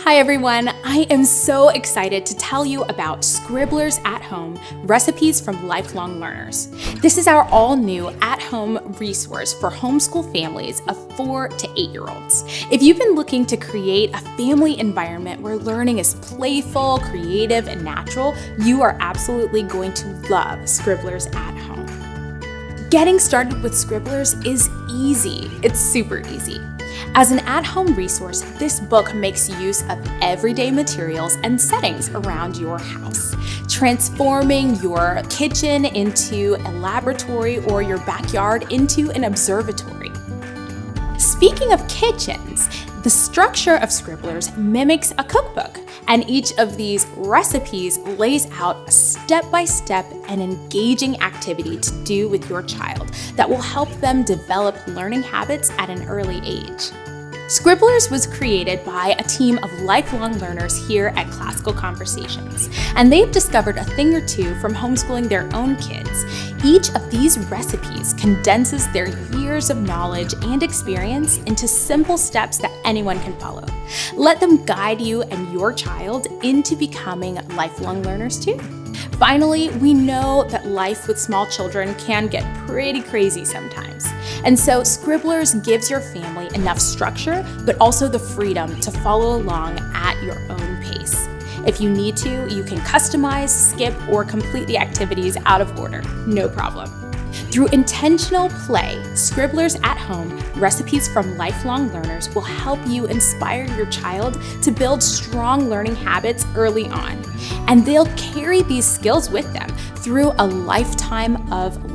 Hi everyone, I am so excited to tell you about Scribblers at Home, recipes from lifelong learners. This is our all-new at-home resource for homeschool families of 4 to 8-year-olds. If you've been looking to create a family environment where learning is playful, creative, and natural, you are absolutely going to love Scribblers at Home. Getting started with Scribblers is easy. It's super easy. As an at-home resource, this book makes use of everyday materials and settings around your house, transforming your kitchen into a laboratory or your backyard into an observatory. Speaking of kitchens, the structure of Scribblers mimics a cookbook, and each of these recipes lays out a step-by-step and engaging activity to do with your child that will help them develop learning habits at an early age. Scribblers was created by a team of lifelong learners here at Classical Conversations, and they've discovered a thing or two from homeschooling their own kids. Each of these recipes condenses their years of knowledge and experience into simple steps that anyone can follow. Let them guide you and your child into becoming lifelong learners too. Finally, we know that life with small children can get pretty crazy sometimes. And so Scribblers gives your family enough structure, but also the freedom to follow along at your own pace. If you need to, you can customize, skip, or complete the activities out of order. No problem. Through intentional play, Scribblers at Home, recipes from lifelong learners will help you inspire your child to build strong learning habits early on. And they'll carry these skills with them through a lifetime of